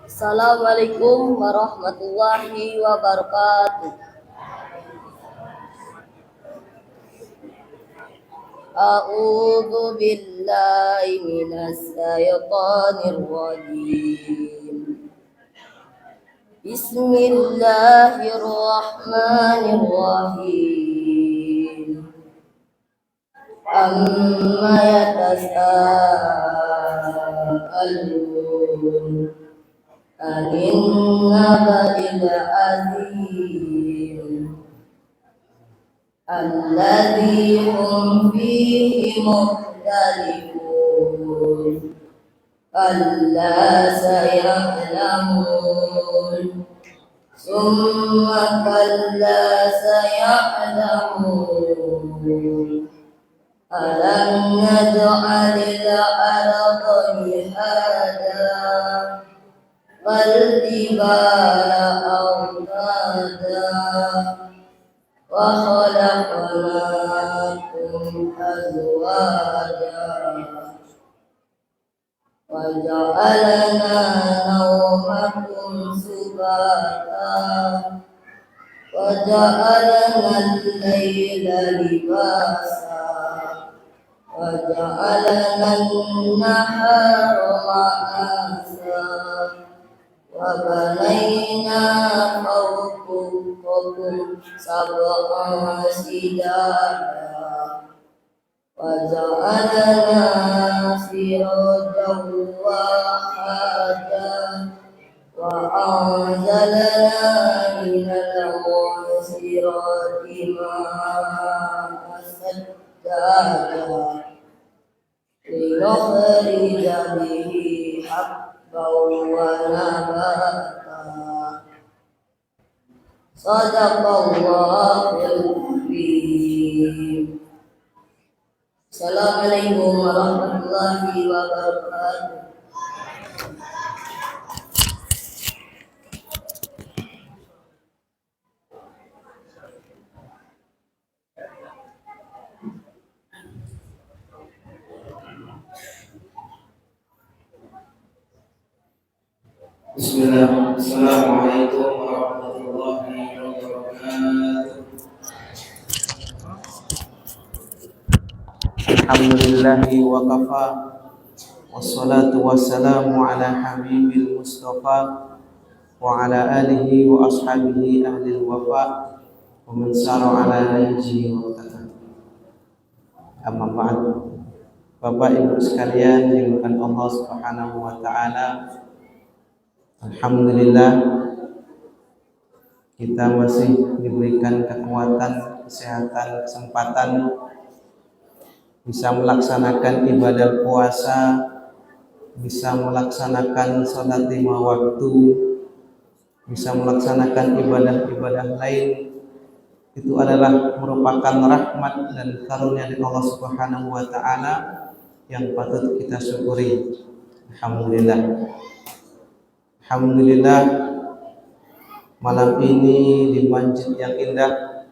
Assalamualaikum warahmatullahi wabarakatuh. A'udzu billahi minas syaitonir rajim. Bismillahirrahmanirrahim. Amma yatasaalun anin naba'il azim alladzi hum fihi mukhtalifun alla saya'lamun summa kalla saya'lamun alam naj'alil arda mihada wal jibala awtada wa khalaqnakum azwaja wa ja'alna nawmakum subata wa ja'alna al-layla libasa wa ja'alna an-nahara ma'asa wa banayna fawqakum sab'an shidada wa ja'alna sirajan wahaja wa anzalna minal mu'sirati ma'an sajjaja linukhrija bihi habban wa nabata. Shadaqallahul azim. Assalamualaikum warahmatullahi wabarakatuh. Bismillah. Assalamualaikum warahmatullahi wabarakatuh. Alhamdulillahi wa kafa, wassalatu wassalamu ala habibil mustafa wa ala alihi wa ashabihi ahlil wafa wa man sara ala nahjihi wa taqwa. Amma ba'd. Bapak Ibu sekalian dimuliakan Allah Subhanahu wa taala, alhamdulillah kita masih diberikan kekuatan, kesehatan, kesempatan bisa melaksanakan ibadah puasa, bisa melaksanakan salat 5 waktu, bisa melaksanakan ibadah-ibadah lain. Itu adalah merupakan rahmat dan karunia dari Allah Subhanahu wa taala yang patut kita syukuri. Alhamdulillah. Alhamdulillah, malam ini di masjid yang indah,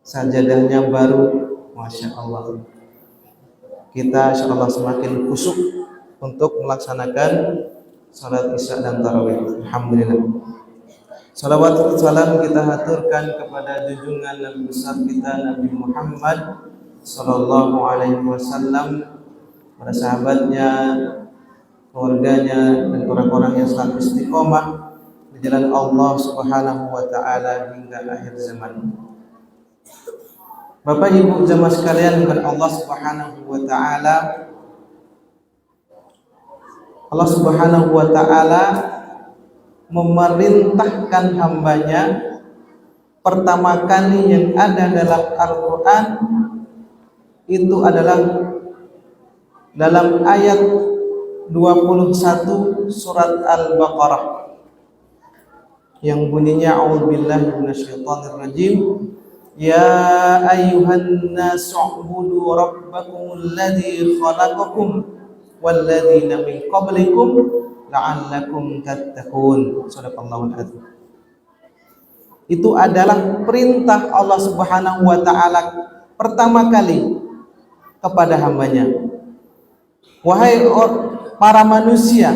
sajadahnya baru, Masya Allah. Kita insya Allah semakin khusyuk untuk melaksanakan salat isya dan tarawih. Alhamdulillah. Salawat dan salam kita haturkan kepada junjungan Nabi besar kita Nabi Muhammad Sallallahu Alaihi Wasallam, para sahabatnya, keluarganya, dan orang-orang yang selalu istiqomah di jalan Allah Subhanahu wa taala hingga akhir zaman. Bapak Ibu jamaah sekalian, bukan Allah Subhanahu wa taala, Allah Subhanahu wa taala memerintahkan hambanya pertama kali yang ada dalam Al-Quran itu adalah dalam ayat 21 surat Al-Baqarah yang bunyinya a'udzubillahi minasyaitonirrajim, ya ayyuhan nasu u'budu rabbakumul ladzi khalaqakum walladzina min qablikum la'allakum tattaqun. Shadaqallahul azim. itu adalah perintah Allah Subhanahu wa taala pertama kali kepada hambanya. Wahai para manusia,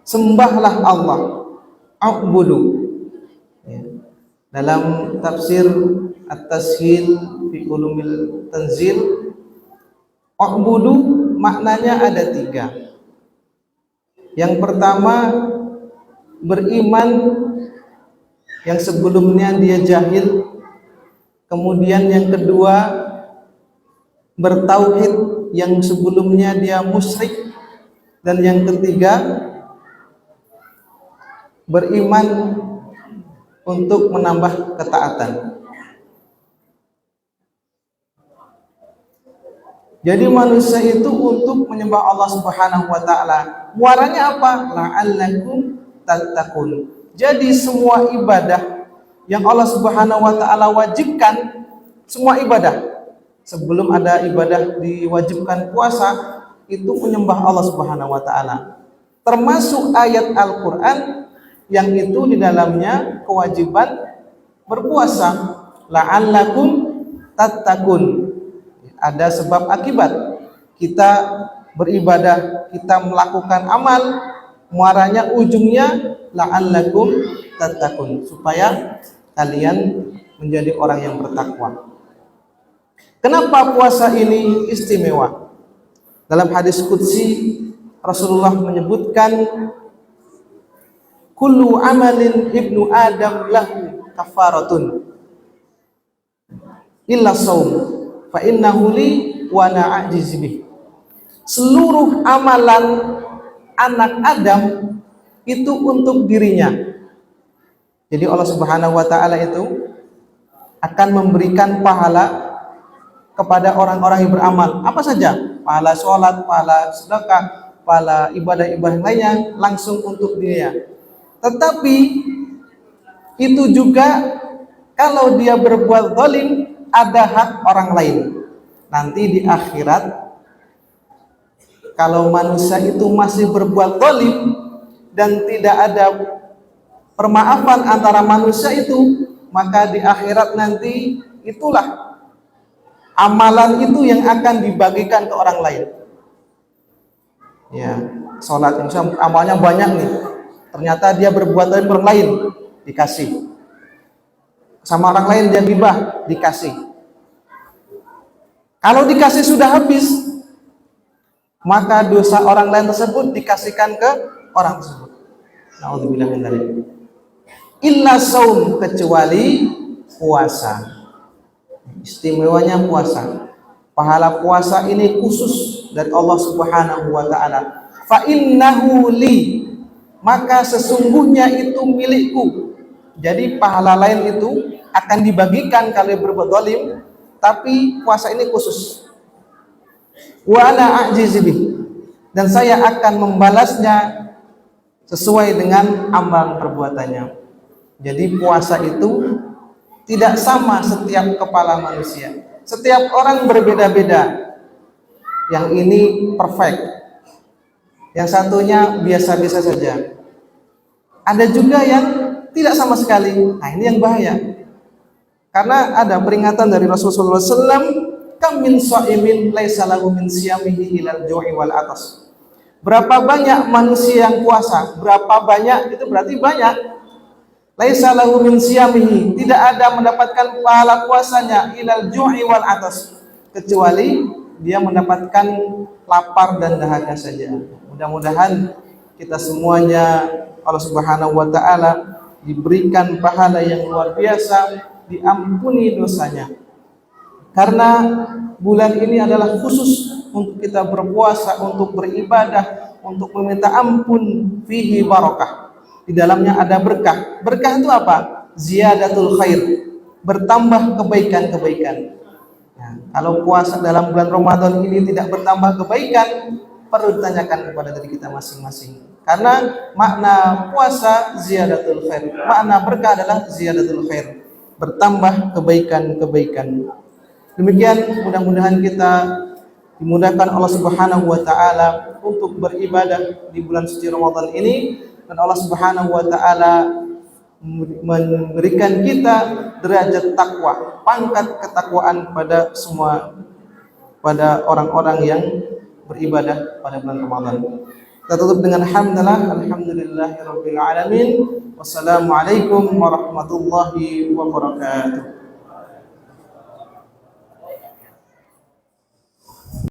sembahlah Allah, a'budu. Ya. Dalam tafsir At-Tashil fi Ulumil Tanzil, a'budu maknanya ada 3. Yang pertama, beriman yang sebelumnya dia jahil. Kemudian yang kedua, bertauhid yang sebelumnya dia musyrik. Dan yang ketiga, beriman untuk menambah ketaatan. Jadi manusia itu untuk menyembah Allah Subhanahu wa taala. Muaranya apa? La'allakum tattaqun. Jadi semua ibadah yang Allah Subhanahu wa taala wajibkan, semua ibadah sebelum ada ibadah diwajibkan puasa, itu menyembah Allah Subhanahu wa taala. Termasuk ayat Al-Qur'an yang itu di dalamnya kewajiban berpuasa. La'allakum tattaqun. Ada sebab akibat kita beribadah, kita melakukan amal, muaranya ujungnya la'allakum tattaqun, supaya kalian menjadi orang yang bertakwa. Kenapa puasa ini istimewa? Dalam hadis qudsi Rasulullah menyebutkan, kullu amalin ibnu adam lahu kafaratun illa shaum fa innahu li wa ana ajiz bih. Seluruh amalan anak Adam itu untuk dirinya. Jadi Allah Subhanahu wa taala itu akan memberikan pahala kepada orang-orang yang beramal. Apa saja? Pahala sholat, pahala sedekah, pahala ibadah-ibadah lainnya langsung untuk dirinya. Tetapi itu juga kalau dia berbuat zalim, ada hak orang lain. Nanti di akhirat, kalau manusia itu masih berbuat zalim dan tidak ada permaafan antara manusia itu, maka di akhirat nanti itulah amalan itu yang akan dibagikan ke orang lain. Ya, sholat misalnya amalnya banyak nih, ternyata dia berbuat zalim orang lain, dikasih. Sama orang lain dia gibah, dikasih. Kalau dikasih sudah habis, maka dosa orang lain tersebut dikasihkan ke orang tersebut. Nauzubillah min dzalik. Illa shaum, kecuali puasa. Istimewanya puasa. Pahala puasa ini khusus dari Allah Subhanahu wa taala. Fa innahu li, maka sesungguhnya itu milikku. Jadi pahala lain itu akan dibagikan kalau berbuat zalim, tapi puasa ini khusus. Wa ana ajiz bih, dan saya akan membalasnya sesuai dengan amal perbuatannya. Jadi puasa itu tidak sama setiap kepala manusia. Setiap orang berbeda-beda. Yang ini perfect, yang satunya biasa-biasa saja. Ada juga yang tidak sama sekali. Nah, ini yang bahaya. Karena ada peringatan dari Rasulullah SAW, kam min shaimin laisa lahu min siyamihi ilal ju'i wal atas. Berapa banyak manusia yang puasa? Berapa banyak itu berarti banyak. Laisa lahu min siyamihi, tidak ada mendapatkan pahala puasanya ilal ju'i wal atas, kecuali dia mendapatkan lapar dan dahaga saja. Mudah-mudahan kita semuanya Allah Subhanahu wa taala diberikan pahala yang luar biasa, diampuni dosanya. Karena bulan ini adalah khusus untuk kita berpuasa, untuk beribadah, untuk meminta ampun, fihi barakah. Di dalamnya ada berkah. Berkah itu apa? Ziyadatul khair, bertambah kebaikan-kebaikan. Nah, kalau puasa dalam bulan Ramadan ini tidak bertambah kebaikan, perlu ditanyakan kepada diri kita masing-masing. Karena makna puasa ziyadatul khair, makna berkah adalah ziyadatul khair, bertambah kebaikan-kebaikan. Demikian, mudah-mudahan kita dimudahkan Allah Subhanahu wa taala untuk beribadah di bulan suci Ramadan ini, dan Allah Subhanahu wa taala memberikan kita derajat takwa, pangkat ketakwaan pada orang-orang yang beribadah pada bulan Ramadan. Kita tutup dengan hamdalah, alhamdulillahirabbil alamin. Wassalamualaikum warahmatullahi wabarakatuh.